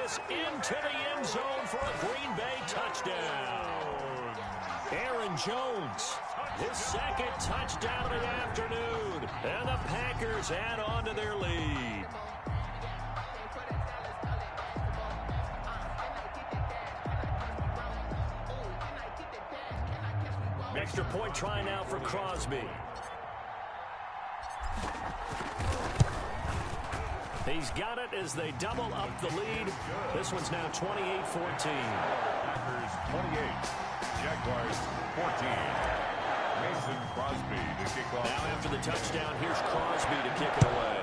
pass into the end zone for a Green Bay touchdown. Aaron Jones, his second touchdown of the afternoon. And the Packers add on to their lead. Extra point try now for Crosby. He's got it as they double up the lead. This one's now 28-14. Packers 28, Jaguars 14. Mason Crosby to kick off. Now after the touchdown, here's Crosby to kick it away.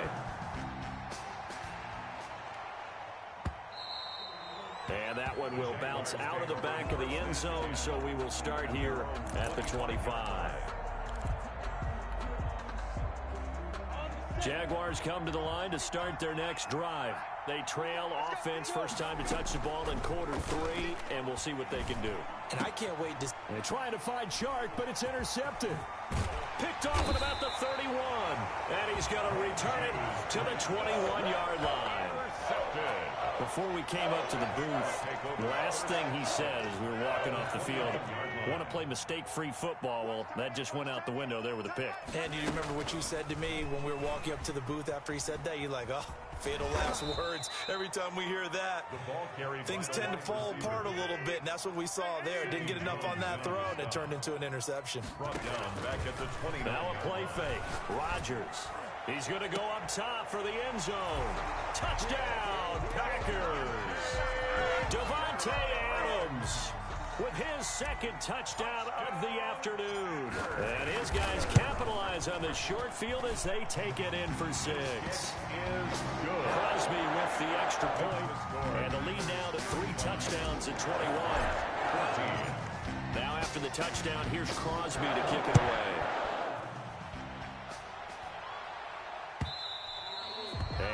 And that one will bounce out of the back of the end zone, so we will start here at the 25. Jaguars come to the line to start their next drive. They trail offense, first time to touch the ball in quarter 3, and we'll see what they can do. And I can't wait to... They're trying to find Chark, but it's intercepted. Picked off at about the 31, and he's going to return it to the 21-yard line. Before we came up to the booth, the last thing he said as we were walking off the field, want to play mistake-free football. Well, that just went out the window there with a pick. And do you remember what you said to me when we were walking up to the booth after he said that? You're like, oh, fatal last words. Every time we hear that, things tend to fall apart a little bit, and that's what we saw there. Didn't get enough on that throw, and it turned into an interception. Now a play fake. Rodgers. He's going to go up top for the end zone. Touchdown, Packers. Davante Adams with his second touchdown of the afternoon. And his guys capitalize on the short field as they take it in for 6. Crosby with the extra point. And the lead now to 3 touchdowns at 21. Now after the touchdown, here's Crosby to kick it away.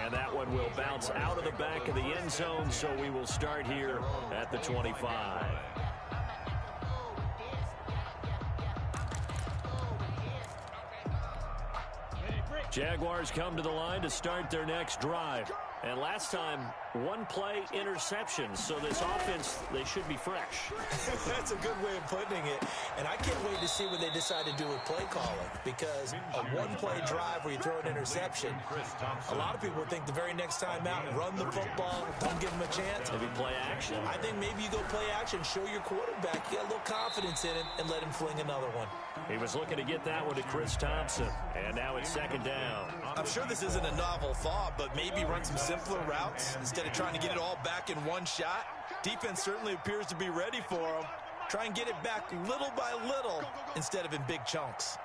And that one will bounce out of the back of the end zone, so we will start here at the 25. Jaguars come to the line to start their next drive. And last time, 1-play interception. So this offense, they should be fresh. That's a good way of putting it. And I can't wait to see what they decide to do with play calling. Because a 1-play drive where you throw an interception, a lot of people think the very next time out, run the football, don't give them a chance. Maybe play action. I think maybe you go play action, show your quarterback, get a little confidence in him, and let him fling another one. He was looking to get that one to Chris Thompson. And now it's second down. I'm sure this isn't a novel thought, but maybe run some simpler routes instead of trying to get it all back in one shot. Defense certainly appears to be ready for him. Try and get it back little by little instead of in big chunks.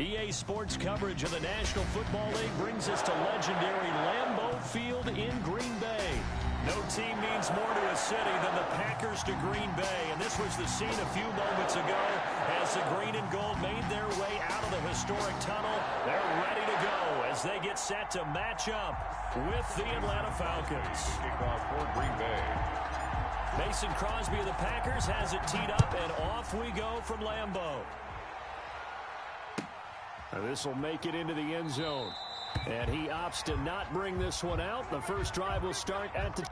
EA Sports coverage of the National Football League brings us to legendary Lambeau Field in Green Bay. No team means more to a city than the Packers to Green Bay, and this was the scene a few moments ago as the green and gold made their way out of the historic tunnel. They're ready to go as they get set to match up with the Atlanta Falcons. Kickoff for Green Bay. Mason Crosby of the Packers has it teed up, and off we go from Lambeau. This will make it into the end zone. And he opts to not bring this one out. The first drive will start at the...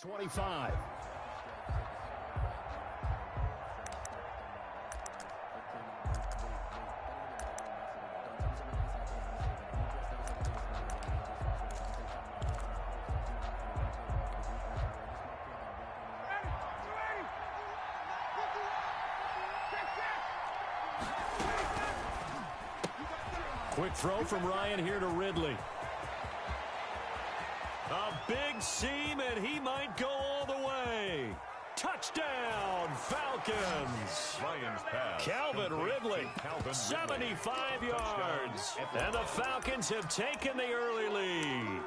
.25. Quick throw from Ryan here to Ridley. A big seam, and he might go all the way. Touchdown, Falcons. Lions pass. Calvin Ridley, 75 yards. And the Falcons have taken the early lead.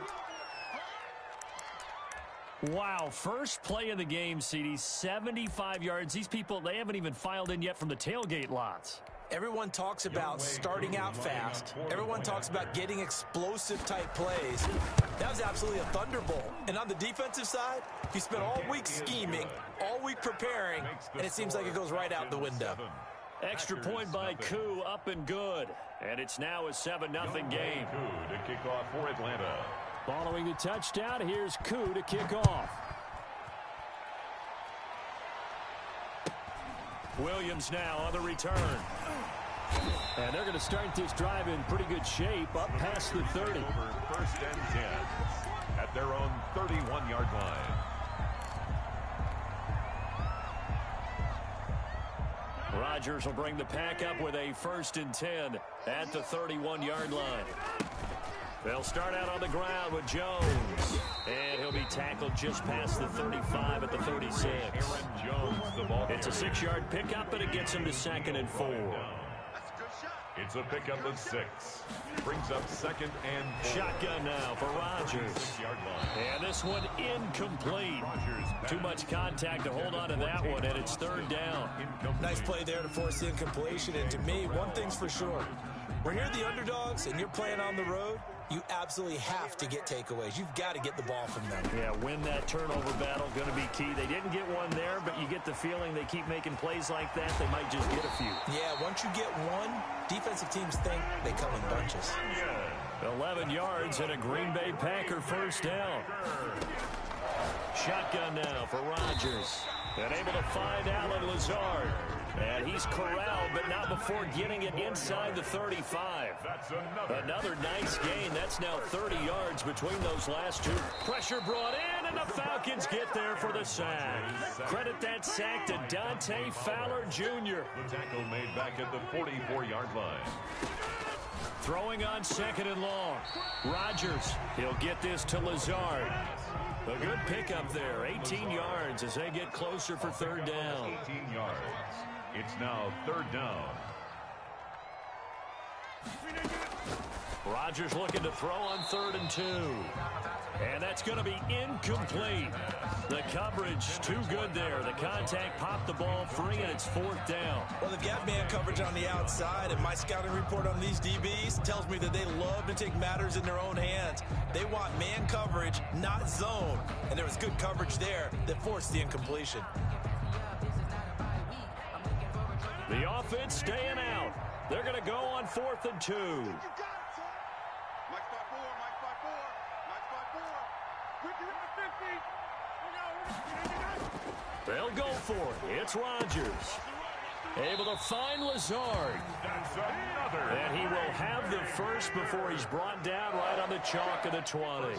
Wow, first play of the game, CD, 75 yards. These people, they haven't even filed in yet from the tailgate lots. Everyone talks about starting out fast. Everyone talks about getting explosive-type plays. That was absolutely a thunderbolt. And on the defensive side, you spent all week scheming, all week preparing, and it seems like it goes right out the window. Extra point by Koo, up and good. And it's now a 7-0 game. Koo to kick off for Atlanta. Following the touchdown, here's Koo to kick off. Williams now on the return. And they're going to start this drive in pretty good shape, up past the 30. Over first and 10 at their own 31-yard line. Rodgers will bring the pack up with a 1st and 10 at the 31-yard line. They'll start out on the ground with Jones. And he'll be tackled just past the 35 at the 36. Aaron Jones, the ball carrier. It's a 6-yard pickup, and it gets him to 2nd and 4. It's a pickup of 6. Brings up 2nd and 4. Shotgun now for Rodgers. 6-yard line. And this one incomplete. Too much contact to hold on to that one, and it's 3rd down. Nice play there to force the incompletion. And to me, one thing's for sure. When you're the underdogs and you're playing on the road, you absolutely have to get takeaways. You've got to get the ball from them. Yeah, win that turnover battle, going to be key. They didn't get one there, but you get the feeling they keep making plays like that, they might just get a few. Yeah, once you get one, defensive teams think they come in bunches. 11 yards and a Green Bay Packer 1st down. Shotgun now for Rodgers. And able to find Allen Lazard. And he's corralled, but not before getting it inside the 35. That's Another nice gain. That's now 30 yards between those last two. Pressure brought in, and the Falcons get there for the sack. Credit that sack to Dante Fowler Jr. The tackle made back at the 44-yard line. Throwing on 2nd and long. Rodgers, he'll get this to Lazard. A good pickup there, 18 yards as they get closer for 3rd down. 18 yards. It's now 3rd down. Rodgers looking to throw on 3rd and 2. And that's going to be incomplete. The coverage too good there. The contact popped the ball free, and it's 4th down. Well, they've got man coverage on the outside, and my scouting report on these DBs tells me that they love to take matters in their own hands. They want man coverage, not zone. And there was good coverage there that forced the incompletion. The offense staying out. They're going to go on 4th and 2. They'll go for it. It's Rodgers. Able to find Lazard. That's another. And he will have the first before he's brought down right on the chalk of the 20.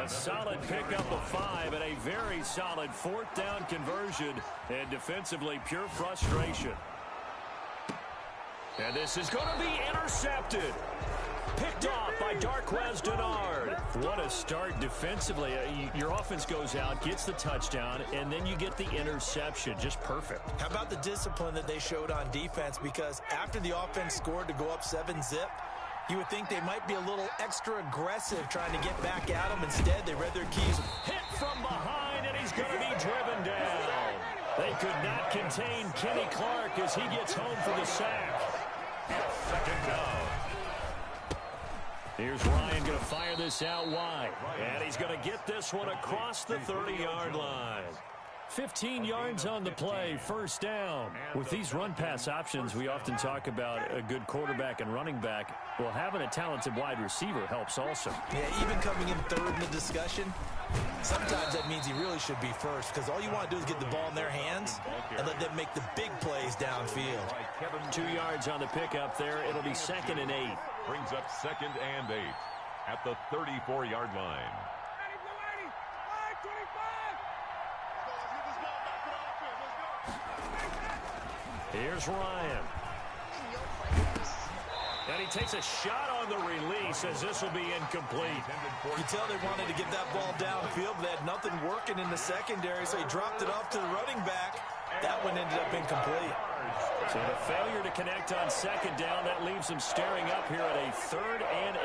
A solid pickup of 5 and a very solid 4th down conversion. And defensively, pure frustration. And this is going to be intercepted. Picked off by Darquez Denard. What a start defensively. Your offense goes out, gets the touchdown, and then you get the interception. Just perfect. How about the discipline that they showed on defense? Because after the offense scored to go up 7-zip, you would think they might be a little extra aggressive trying to get back at them. Instead, they read their keys. Hit from behind, and he's going to be driven down. They could not contain Kenny Clark as he gets home for the sack. Second down. Here's Ryan going to fire this out wide. And he's going to get this one across the 30-yard line. 15 yards on the play, first down. With these run-pass options, we often talk about a good quarterback and running back. Well, having a talented wide receiver helps also. Yeah, even coming in third in the discussion, sometimes that means he really should be first because all you want to do is get the ball in their hands and let them make the big plays downfield. 2 yards on the pickup there. It'll be 2nd and 8. Brings up 2nd and 8 at the 34-yard line. Here's Ryan. And he takes a shot on the release as this will be incomplete. You can tell they wanted to get that ball downfield, but they had nothing working in the secondary, so he dropped it off to the running back. That one ended up incomplete. So the failure to connect on 2nd down, that leaves him staring up here at a 3rd and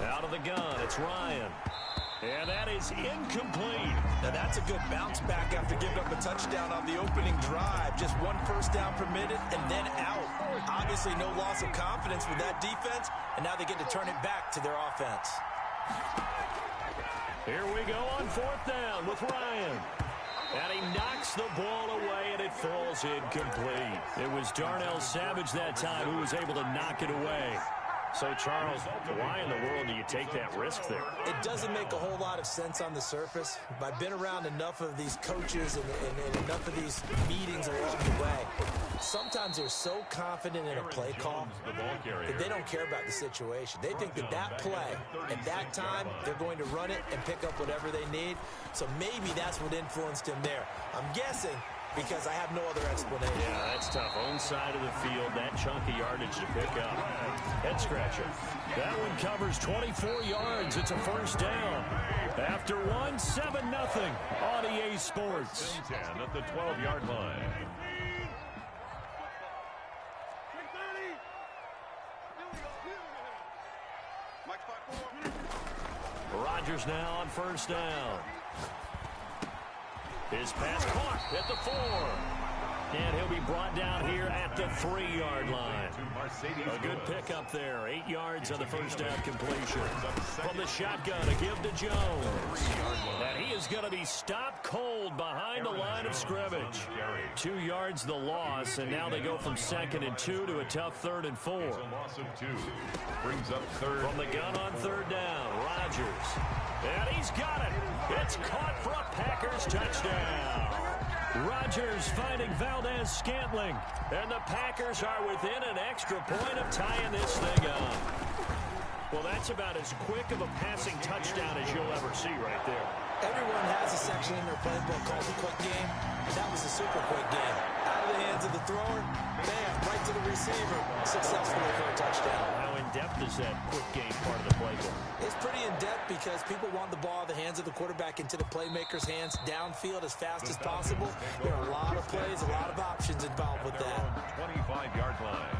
8. Out of the gun, it's Ryan. And that is incomplete. Now that's a good bounce back after giving up a touchdown on the opening drive. Just 1 first down permitted and then out. Obviously no loss of confidence with that defense, and now they get to turn it back to their offense. Here we go on 4th down with Ryan. And he knocks the ball away, and it falls incomplete. It was Darnell Savage that time who was able to knock it away. So, Charles, why in the world do you take that risk there? It doesn't make a whole lot of sense on the surface. But I've been around enough of these coaches and enough of these meetings along the way. Sometimes they're so confident in a play call that they don't care about the situation. They think that that play, at that time, they're going to run it and pick up whatever they need. So maybe that's what influenced him there. I'm guessing because I have no other explanation. Yeah, that's tough. Own side of the field, that chunk of yardage to pick up. Head scratcher. That one covers 24 yards. It's a first down. After 7-0 on EA Sports. 10 at the 12-yard line. Rodgers now on first down. His pass caught at the 4. And he'll be brought down here at the 3-yard line. A good pickup there. 8 yards on the first down completion. From the shotgun, a give to Jones. And he is going to be stopped cold behind the line of scrimmage. 2 yards the loss, and now they go from 2nd and 2 to a tough 3rd and 4. It's a loss of 2. Brings up 3rd. From the gun on 3rd down, Rodgers. And he's got it. It's caught for a Packers touchdown. Rodgers finding Valdez-Scantling. And the Packers are within an extra point of tying this thing up. Well, that's about as quick of a passing touchdown as you'll ever see right there. Everyone has a section in their playbook called the quick game. That was a super quick game. Out of the hands of the thrower, bam, right to the receiver. Successfully for a touchdown. How in-depth is that quick game part of the playbook? It's pretty in-depth because people want the ball in the hands of the quarterback into the playmaker's hands downfield as fast as possible. There are a lot of plays, a lot of options involved with that. 25-yard line.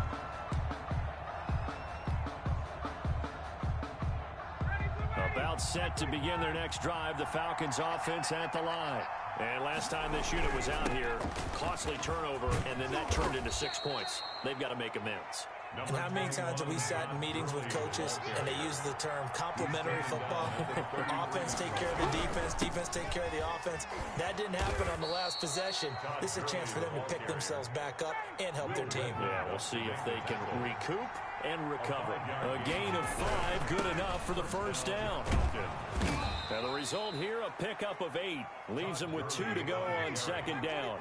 About set to begin their next drive, the Falcons offense at the line. And last time this unit was out here, costly turnover, and then that turned into 6 points. They've got to make amends. And how many times have we sat in meetings with coaches and they use the term complementary football? Offense take care of the defense, defense take care of the offense. That didn't happen on the last possession. This is a chance for them to pick themselves back up and help their team. Yeah, we'll see if they can recoup and recover. A gain of 5, good enough for the first down. Now the result here, a pickup of 8. Leaves them with 2 to go on 2nd down.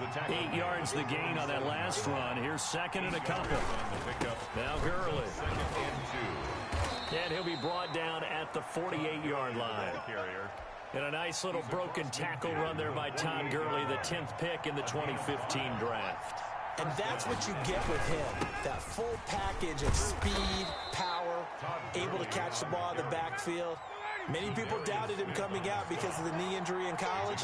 8 yards the gain on that last run. Here's second and a couple. Now Gurley. And he'll be brought down at the 48-yard line. And a nice little broken tackle run there by Todd Gurley, the 10th pick in the 2015 draft. And that's what you get with him, that full package of speed, power, able to catch the ball in the backfield. Many people doubted him coming out because of the knee injury in college.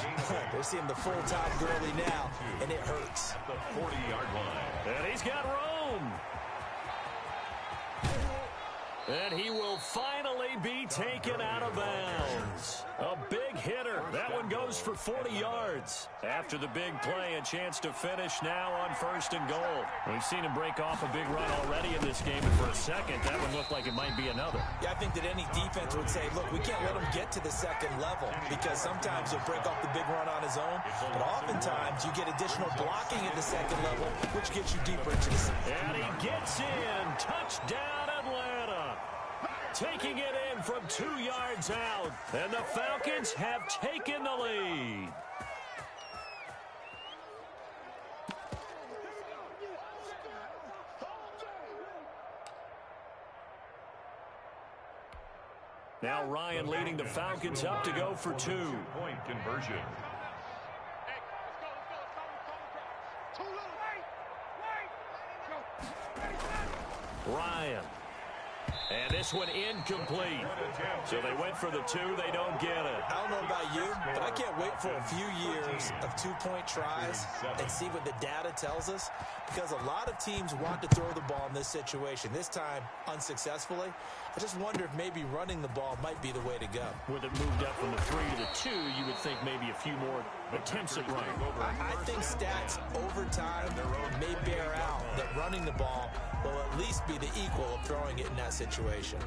They're seeing the full Todd Gurley now, and it hurts. At the 40-yard line. And he's got room. And he will finally be taken out of bounds. A big hitter. That one goes for 40 yards. After the big play, a chance to finish now on 1st and goal. We've seen him break off a big run already in this game, and for a second, that one looked like it might be another. Yeah, I think that any defense would say, look, we can't let him get to the second level, because sometimes he'll break off the big run on his own, but oftentimes you get additional blocking at the second level, which gets you deeper into the second. And he gets in. Touchdown, Atlanta. Taking it in from 2 yards out. And the Falcons have taken the lead. Now Ryan leading the Falcons up to go for 2. Point conversion. Ryan. And this one incomplete. So they went for the 2. They don't get it. I don't know about you, but I can't wait for a few years of 2-point tries and see what the data tells us, because a lot of teams want to throw the ball in this situation. This time, unsuccessfully. I just wonder if maybe running the ball might be the way to go. With it moved up from the 3 to the 2, you would think maybe a few more attempts at running. I think stats over time may bear out that running the ball will at least be the equal of throwing it in that situation.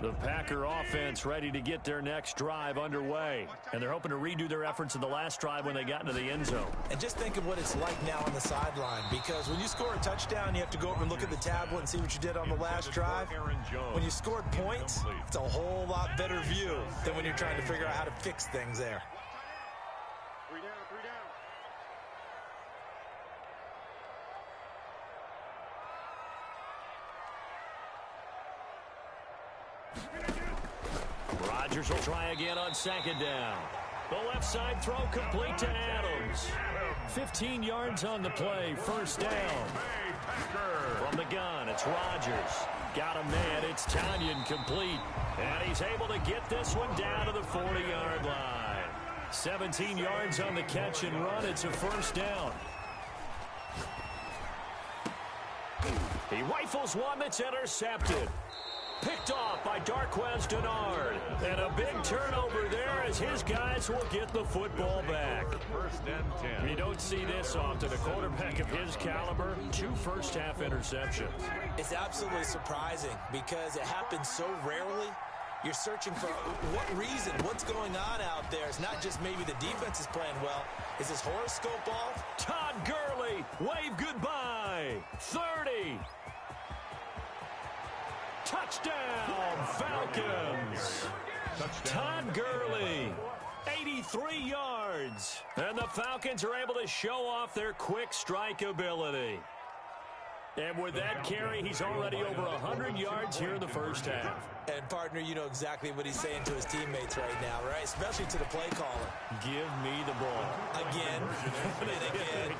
The Packer offense ready to get their next drive underway. And they're hoping to redo their efforts in the last drive when they got into the end zone. And just think of what it's like now on the sideline, because when you score a touchdown, you have to go over and look at the tablet and see what you did on the last drive. When you scored points, it's a whole lot better view than when you're trying to figure out how to fix things there. Rodgers will try again on 2nd down. The left side throw complete to Adams. 15 yards on the play, 1st down. From the gun, it's Rodgers. Got a man, it's Tanyan complete. And he's able to get this one down to the 40-yard line. 17 yards on the catch and run, it's a 1st down. He rifles one that's intercepted. Picked off by Darquez Denard. And a big turnover there as his guys will get the football back. 1st and 10. You don't see this often. A quarterback of his caliber, 2 first-half interceptions. It's absolutely surprising because it happens so rarely. You're searching for what reason, what's going on out there. It's not just maybe the defense is playing well. Is his horoscope off? Todd Gurley, wave goodbye. 30. Touchdown, Falcons. Todd Gurley, 83 yards. And the Falcons are able to show off their quick strike ability. And with that carry, he's already over 100 yards here in the 1st half. And, partner, you know exactly what he's saying to his teammates right now, right? Especially to the play caller. Give me the ball. Again, and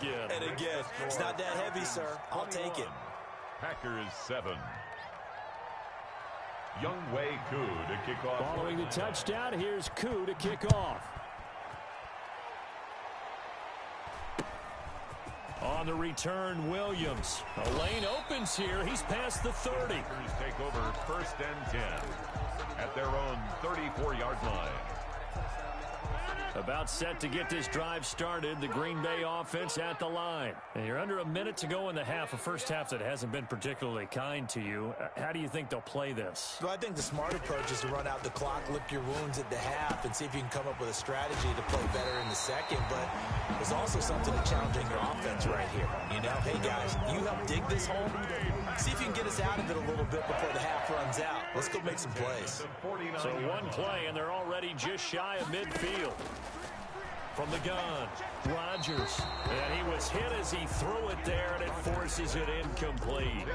again, and again. It's not that heavy, sir. I'll take it. Packers 7. Younghoe Koo to kick off. Following the touchdown, here's Koo to kick off. On the return, Williams. A lane opens here. He's past the 30. Take over 1st and 10 at their own 34-yard line. About set to get this drive started. The Green Bay offense at the line. And you're under a minute to go in the half. A first half that hasn't been particularly kind to you. How do you think they'll play this? Well, I think the smart approach is to run out the clock, lick your wounds at the half, and see if you can come up with a strategy to play better in the second. But there's also something to challenging your offense right here. You know, hey, guys, you help dig this hole. See if you can get us out of it a little bit before the half runs out. Let's go make some plays. So one play, and they're already just shy of midfield. From the gun, Rodgers. And he was hit as he threw it there, and it forces it incomplete.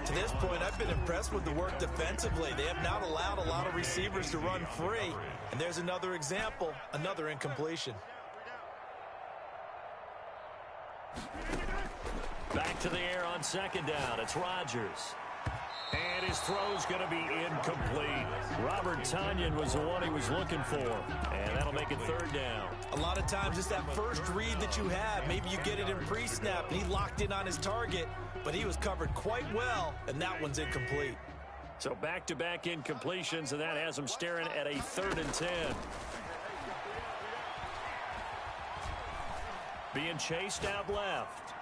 To this point, I've been impressed with the work defensively. They have not allowed a lot of receivers to run free. And there's another example, another incompletion. Back to the air on second down. It's Rodgers. And his throw's going to be incomplete. Robert Tonyan was the one he was looking for. And that'll make it third down. A lot of times it's that first read that you have. Maybe you get it in pre-snap, and he locked in on his target, but he was covered quite well, and that one's incomplete. So back-to-back incompletions, and that has him staring at a 3rd and 10. Being chased out left.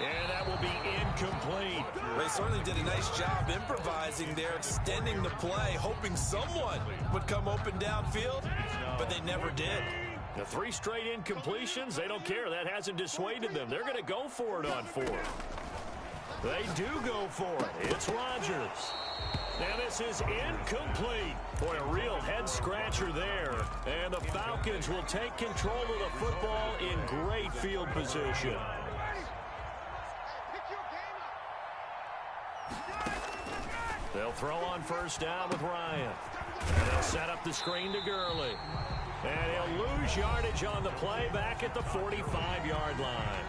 And that will be incomplete. They certainly did a nice job improvising there, extending the play, hoping someone would come open downfield, but they never did. The 3 straight incompletions, they don't care. That hasn't dissuaded them. They're going to go for it on 4. They do go for it. It's Rodgers. Now this is incomplete. Boy, a real head-scratcher there. And the Falcons will take control of the football in great field position. They'll throw on first down with Ryan. And they'll set up the screen to Gurley. And he'll lose yardage on the play back at the 45-yard line.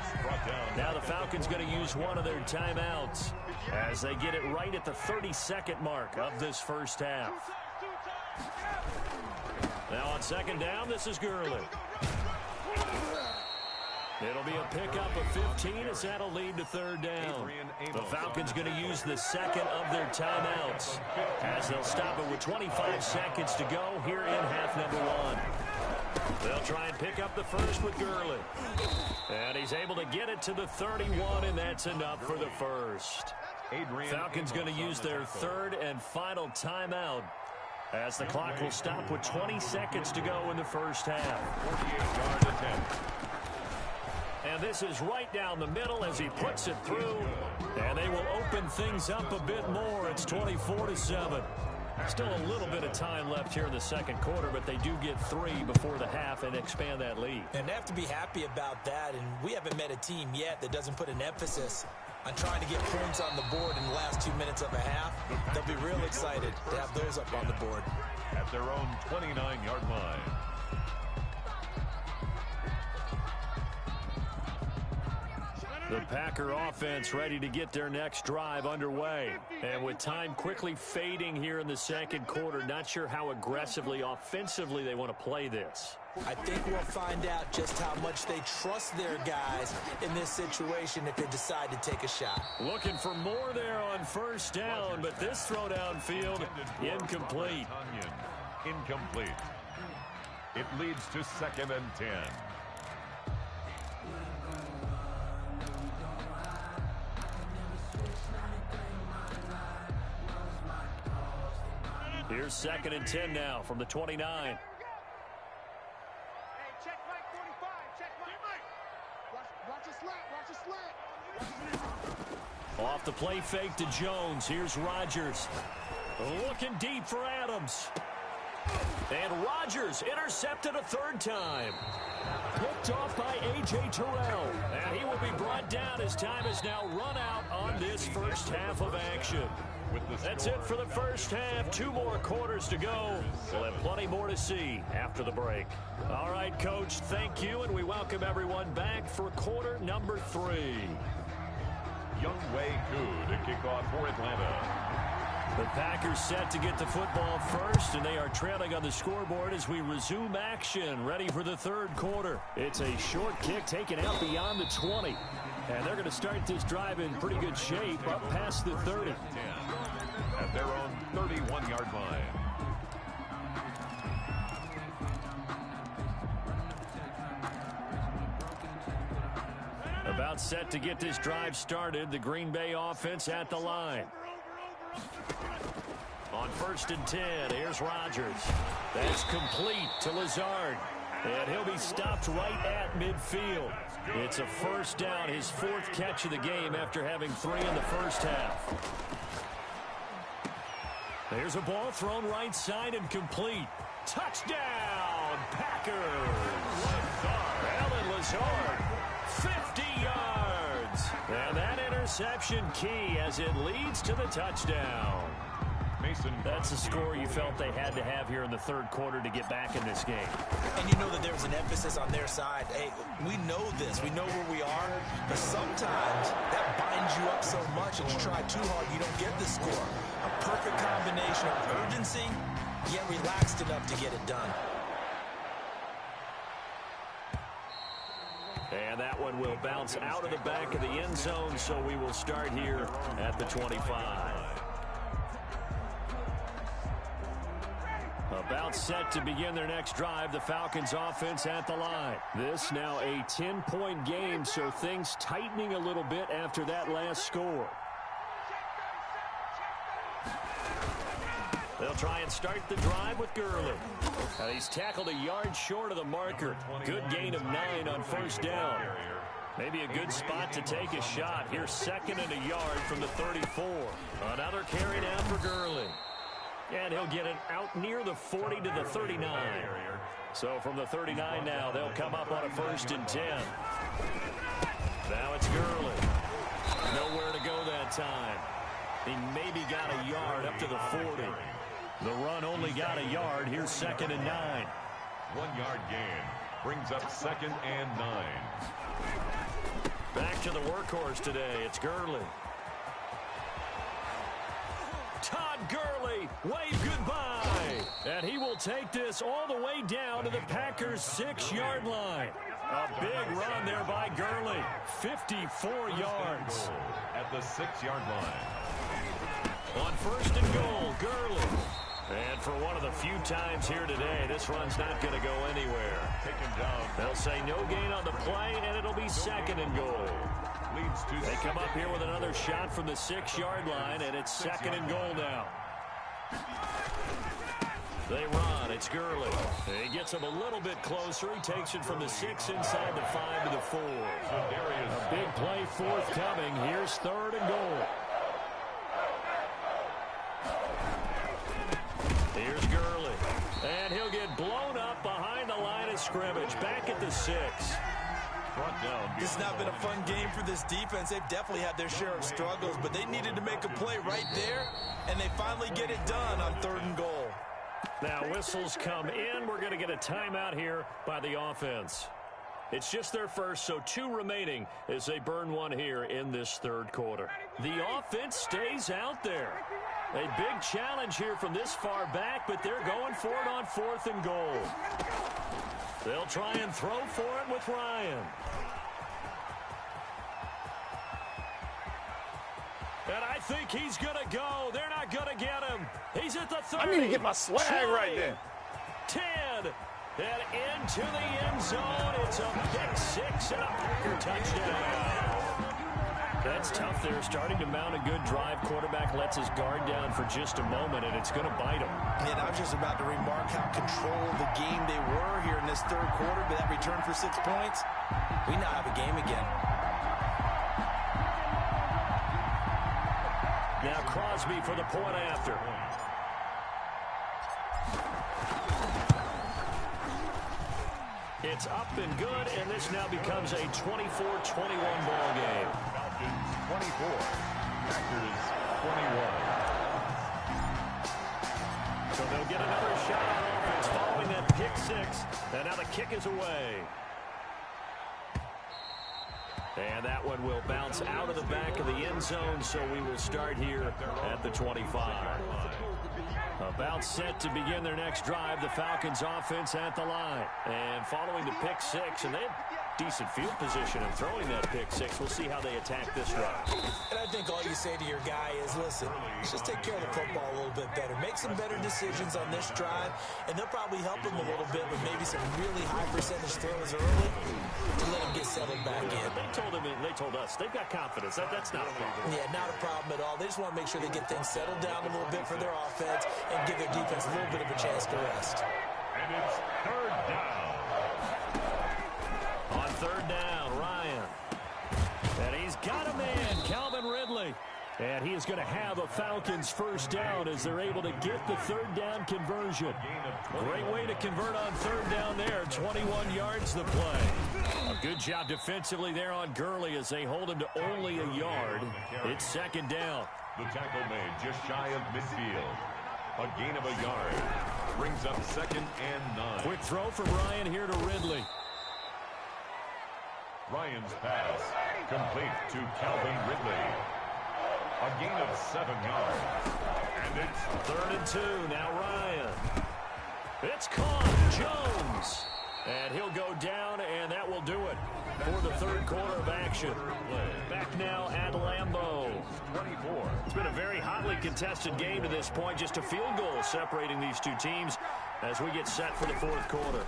Now the Falcons going to use one of their timeouts as they get it right at the 32nd mark of this first half. Now on second down, this is Gurley. It'll be a pickup of 15 as that'll lead to third down. The Falcons going to use the second of their timeouts as they'll stop it with 25 seconds to go here in half number 1. They'll try and pick up the first with Gurley. And he's able to get it to the 31, and that's enough for the first. Falcons going to use their third and final timeout as the clock will stop with 20 seconds to go in the first half. 48-yard attempt. And this is right down the middle as he puts it through. And they will open things up a bit more. It's 24-7. Still a little bit of time left here in the second quarter, but they do get 3 before the half and expand that lead. And they have to be happy about that. And we haven't met a team yet that doesn't put an emphasis on trying to get points on the board in the last 2 minutes of a half. They'll be real excited to have those up on the board. At their own 29-yard line. The Packer offense ready to get their next drive underway. And with time quickly fading here in the second quarter, not sure how aggressively, offensively they want to play this. I think we'll find out just how much they trust their guys in this situation if they decide to take a shot. Looking for more there on first down, but this throw downfield, incomplete. Incomplete. It leads to 2nd and 10. Here's 2nd and 10 now from the 29. Hey, check Mike 45. Check Mike. Watch a slant. Off the play fake to Jones. Here's Rodgers. Looking deep for Adams. And Rodgers intercepted a 3rd time. Picked off by A.J. Terrell. And he will be brought down as time has now run out on this first half of action. That's it for the first half. 2 more quarters to go. We'll have plenty more to see after the break. All right, Coach, thank you, and we welcome everyone back for quarter number 3. Younghoe Koo to kick off for Atlanta. The Packers set to get the football first, and they are trailing on the scoreboard as we resume action, ready for the third quarter. It's a short kick taken out beyond the 20. And they're going to start this drive in pretty good shape up past the 30. At their own 31-yard line. About set to get this drive started. The Green Bay offense at the line. On 1st and 10, here's Rodgers. That's complete to Lazard. And he'll be stopped right at midfield. It's a first down, his 4th catch of the game after having 3 in the first half. There's a ball thrown right side and complete. Touchdown, Packers! short. 50 yards. And that interception key as it leads to the touchdown. That's the score you felt they had to have here in the third quarter to get back in this game. And you know that there was an emphasis on their side. Hey, we know this. We know where we are. But sometimes that binds you up so much and you try too hard, you don't get the score. A perfect combination of urgency, yet relaxed enough to get it done. And that one will bounce out of the back of the end zone, so we will start here at the 25. About set to begin their next drive, the Falcons offense at the line. This now a 10-point game, so things tightening a little bit after that last score. They'll try and start the drive with Gurley. He's tackled a yard short of the marker. Good gain of 9 on first down. Maybe a good spot to take a shot. Here's second and a yard from the 34. Another carry now for Gurley. And he'll get it out near the 40 to the 39. So from the 39 now, they'll come up on a 1st and 10. Now it's Gurley. Nowhere to go that time. He maybe got a yard up to the 40. The run only got a yard. Here's 2nd and 9. 1 yard gain brings up 2nd and 9. Back to the workhorse today. It's Gurley. Todd Gurley, wave goodbye. And he will take this all the way down to the Packers' 6-yard line. A big run there by Gurley. 54 yards. At the 6-yard line. On 1st and goal, Gurley. And for one of the few times here today, this run's not going to go anywhere. Taken down. They'll say no gain on the play, and it'll be 2nd and goal. They come up here with another shot from the 6-yard line, and it's 2nd and goal now. They run. It's Gurley. He gets him a little bit closer. He takes it from the 6 inside the 5 to the 4. A big play forthcoming. Here's 3rd and goal. Here's Gurley. And he'll get blown up behind the line of scrimmage. Back at the 6. This has not been a fun game for this defense. They've definitely had their share of struggles, but they needed to make a play right there, and they finally get it done on 3rd and goal. Now whistles come in. We're going to get a timeout here by the offense. It's just their first, so 2 remaining as they burn one here in this 3rd quarter. The offense stays out there. A big challenge here from this far back, but they're going for it on 4th and goal. They'll try and throw for it with Ryan. And I think he's going to go. They're not going to get him. He's at the 30. I need to get my swag right there. 10. And into the end zone. It's a pick 6 and a Packer touchdown. That's tough there. Starting to mount a good drive. Quarterback lets his guard down for just a moment, and it's going to bite him. And I was just about to remark how controlled the game they were here in this 3rd quarter, but that return for 6 points, we now have a game again. Now Crosby for the point after. It's up and good, and this now becomes a 24-21 ball game. 24. Packers 21. So they'll get another shot on offense following that pick 6. And now the kick is away. And that one will bounce out of the back of the end zone, so we will start here at the 25. About set to begin their next drive, the Falcons offense at the line. And following the pick 6, and they have decent field position in throwing that pick 6. We'll see how they attack this drive. And I think all you say to your guy is, listen, just take care of the football a little bit better. Make some better decisions on this drive, and they'll probably help him a little bit with maybe some really high percentage throws early to let him get settled back in. They told us they've got confidence. That's not a problem. Yeah, not a problem at all. They just want to make sure they get things settled down a little bit for their offense and give their defense a little bit of a chance to rest. And it's 3rd down. On 3rd down, Ryan. And he's got a man, Calvin Ridley. And he is going to have a Falcons 1st down as they're able to get the 3rd down conversion. Great way to convert on 3rd down there. 21 yards the play. A good job defensively there on Gurley as they hold him to only a yard. It's second down. The tackle made just shy of midfield. A gain of a yard. Brings up 2nd and 9. Quick throw from Ryan here to Ridley. Ryan's pass complete to Calvin Ridley. A gain of 7 yards. And it's 3rd and 2. Now Ryan. It's caught. Jones. And he'll go down, and that will do it for the third quarter of action. Back now at Lambeau. 24. It's been a very hotly contested game to this point. Just a field goal separating these two teams as we get set for the fourth quarter.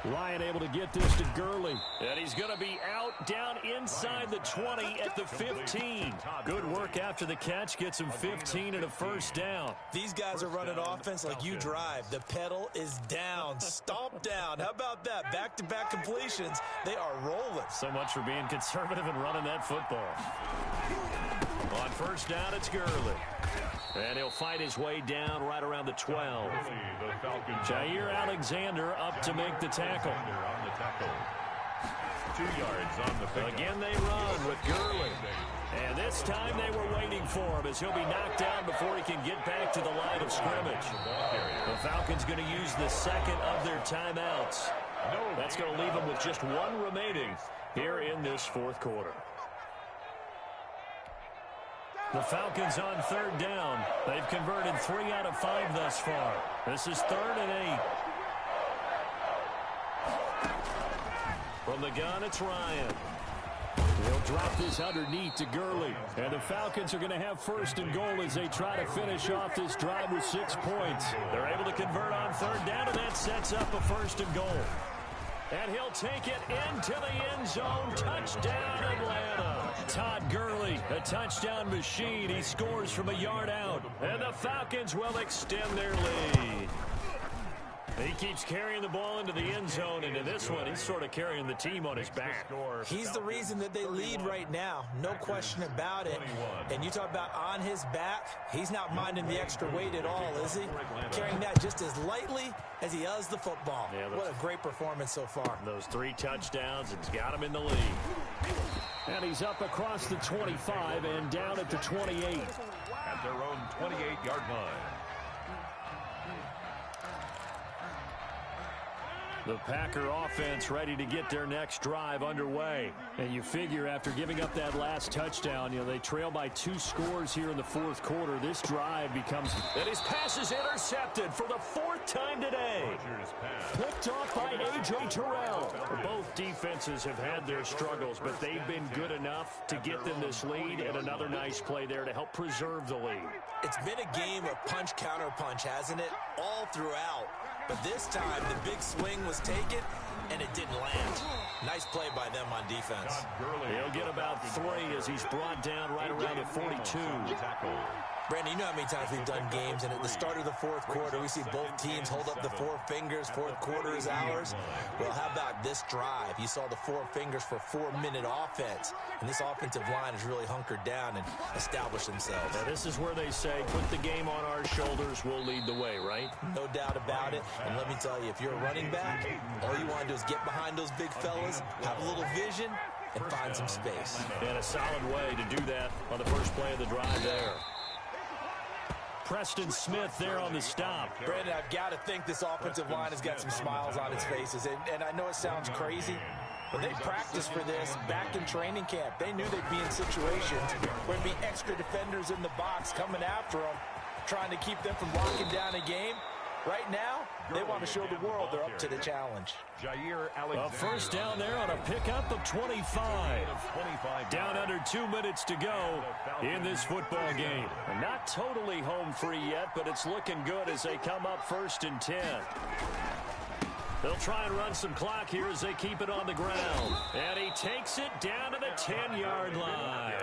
Ryan able to get this to Gurley. And he's going to be out down inside the 20 at the 15. Good work after the catch. Gets him 15 and a first down. These guys are running offense like you drive. The pedal is down. Stomp down. How about that? Back-to-back completions. They are rolling. So much for being conservative and running that football. On first down, it's Gurley. And he'll fight his way down right around the 12. Jair Alexander up to make the tackle. 2 yards on the pickup. Again they run with Gurley. And this time they were waiting for him as he'll be knocked down before he can get back to the line of scrimmage. The Falcons going to use the second of their timeouts. That's going to leave them with just one remaining here in this fourth quarter. The Falcons on third down. They've converted 3 out of 5 thus far. This is 3rd and 8. From the gun, it's Ryan. He'll drop this underneath to Gurley. And the Falcons are going to have 1st and goal as they try to finish off this drive with 6 points. They're able to convert on third down, and that sets up a 1st and goal. And he'll take it into the end zone. Touchdown, Atlanta. Todd Gurley, a touchdown machine. He scores from a yard out. And the Falcons will extend their lead. He keeps carrying the ball into the end zone. And in this one, he's sort of carrying the team on his back. He's the reason that they lead right now. No question about it. And you talk about on his back, he's not minding the extra weight at all, is he? Carrying that just as lightly as he does the football. Yeah, what a great performance so far. Those 3 touchdowns, it's got him in the lead. And he's up across the 25 and down at the 28. At their own 28-yard line. The Packer offense ready to get their next drive underway. And you figure after giving up that last touchdown, they trail by 2 scores here in the fourth quarter. This drive becomes... And his pass is intercepted for the 4th time today. Picked off by A.J. Terrell. Both defenses have had their struggles, but they've been good enough to get them this lead. And another nice play there to help preserve the lead. It's been a game of punch-counter-punch, hasn't it? All throughout. But this time, the big swing was taken, and it didn't land. Nice play by them on defense. He'll get about 3 as he's brought down right around the 42. Brandon, you know how many times we've done games, and at the start of the fourth quarter, we see both teams hold up the 4 fingers, fourth quarter is ours. Well, how about this drive? You saw the 4 fingers for 4-minute offense, and this offensive line has really hunkered down and established themselves. Now, this is where they say, put the game on our shoulders, we'll lead the way, right? No doubt about it, and let me tell you, if you're a running back, all you want to do is get behind those big fellas, have a little vision, and find some space. And a solid way to do that on the first play of the drive there. Preston Smith there on the stop. Brandon, I've got to think this offensive line has got some smiles on its faces. And I know it sounds crazy, but they practiced for this back in training camp. They knew they'd be in situations where there'd be extra defenders in the box coming after them, trying to keep them from locking down a game. Right now, they want to show the world they're up to the challenge. Jair Alexander. A first down there on a pickup of 25. Down under 2 minutes to go in this football game. And not totally home free yet, but it's looking good as they come up 1st and 10. They'll try and run some clock here as they keep it on the ground. And he takes it down to the 10-yard line.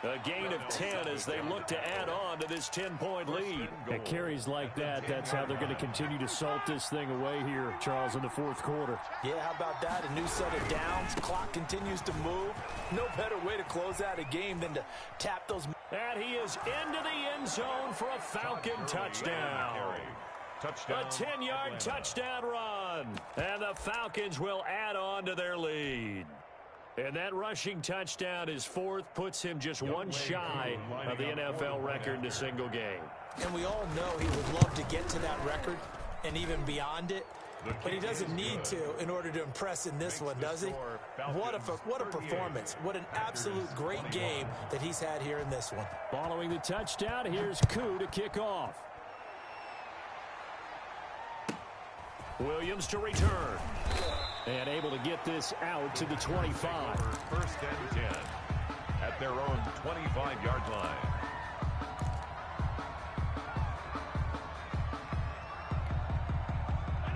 A gain of 10 as they look to add on to this 10-point lead. At carries like that, that's how they're going to continue to salt this thing away here, Charles, in the fourth quarter. Yeah, how about that? A new set of downs. Clock continues to move. No better way to close out a game than to tap those. And he is into the end zone for a Falcon touchdown. Touchdown. A 10-yard touchdown run. And the Falcons will add on to their lead. And that rushing touchdown, his fourth, puts him just one shy of the NFL record in a single game. And we all know he would love to get to that record and even beyond it. But he doesn't need to in order to impress in this one, does he? What a performance. What an absolute great game that he's had here in this one. Following the touchdown, here's Koo to kick off. Williams to return. And able to get this out to the 25. First and 10 at their own 25-yard line.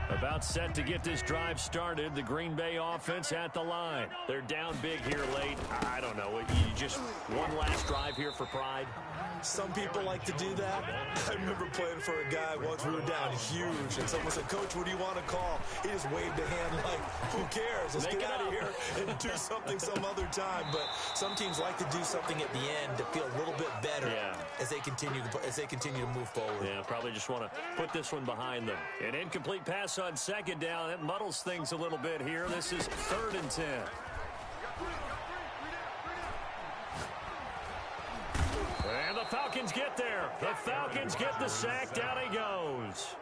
About set to get this drive started. The Green Bay offense at the line. They're down big here late. I don't know. You just one last drive here for pride. Some people like to do that. I remember playing for a guy once. We were down huge, and someone said, "Coach, what do you want to call?" He just waved a hand like, "Who cares? Let's get out of here and do something some other time." But some teams like to do something at the end to feel a little bit better as they continue to move forward. Yeah, probably just want to put this one behind them. An incomplete pass on second down. That muddles things a little bit here. This is 3rd and 10. And the Falcons get there. The Falcons get the sack. Down he goes.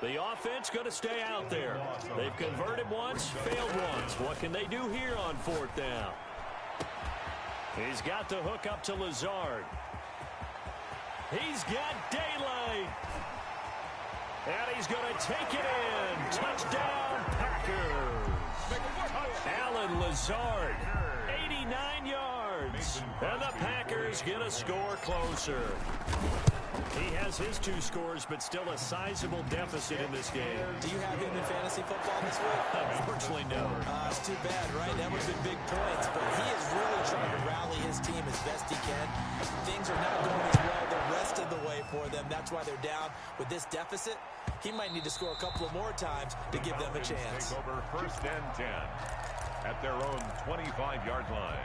The offense going to stay out there. They've converted once, failed once. What can they do here on 4th down? He's got the hook up to Lazard. He's got daylight. And he's going to take it in. Touchdown, Packers. Alan Lazard, 89 yards. And the Packers get a score closer. He has his 2 scores, but still a sizable deficit in this game. Do you have him in fantasy football this week? Unfortunately, no. It's too bad, right? That would have been big points, but he is really trying to rally his team as best he can. Things are not going as well the rest of the way for them. That's why they're down with this deficit. He might need to score a couple of more times to give them a chance. Take over 1st and 10 at their own 25-yard line.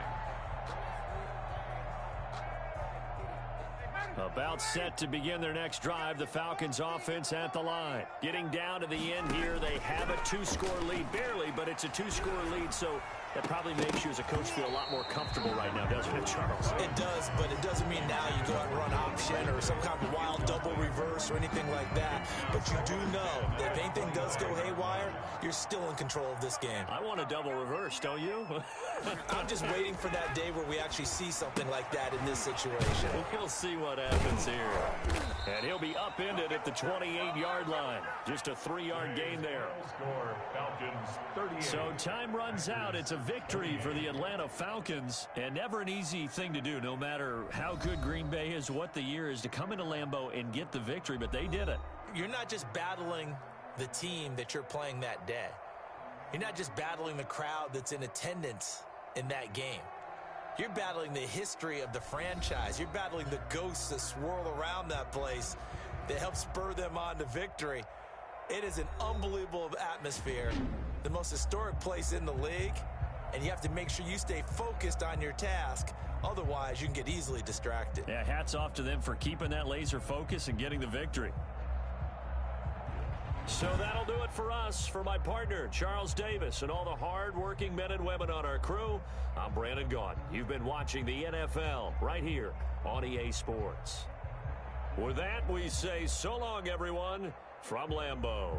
About set to begin their next drive, the Falcons offense at the line. Getting down to the end here, they have a 2-score lead, barely, but it's a 2-score lead, so that probably makes you as a coach feel a lot more comfortable right now, doesn't it, Charles? It does, but it doesn't mean now you go out and run option or some kind of wild double reverse or anything like that. But you do know that if anything does go haywire, you're still in control of this game. I want a double reverse, don't you? I'm just waiting for that day where we actually see something like that in this situation. We'll see what happens here. And he'll be upended at the 28-yard line. Just a 3-yard gain there. Score, Falcons 38. So time runs out. It's a victory for the Atlanta Falcons. And never an easy thing to do, no matter how good Green Bay is, what the year is, to come into Lambeau and get the victory. But they did it. You're not just battling the team that you're playing that day. You're not just battling the crowd that's in attendance in that game. You're battling the history of the franchise. You're battling the ghosts that swirl around that place that help spur them on to victory. It is an unbelievable atmosphere, the most historic place in the league, and you have to make sure you stay focused on your task. Otherwise, you can get easily distracted. Yeah, hats off to them for keeping that laser focus and getting the victory. So that'll do it for us. For my partner, Charles Davis, and all the hard-working men and women on our crew, I'm Brandon Gaudin. You've been watching the NFL right here on EA Sports. With that, we say so long, everyone, from Lambeau.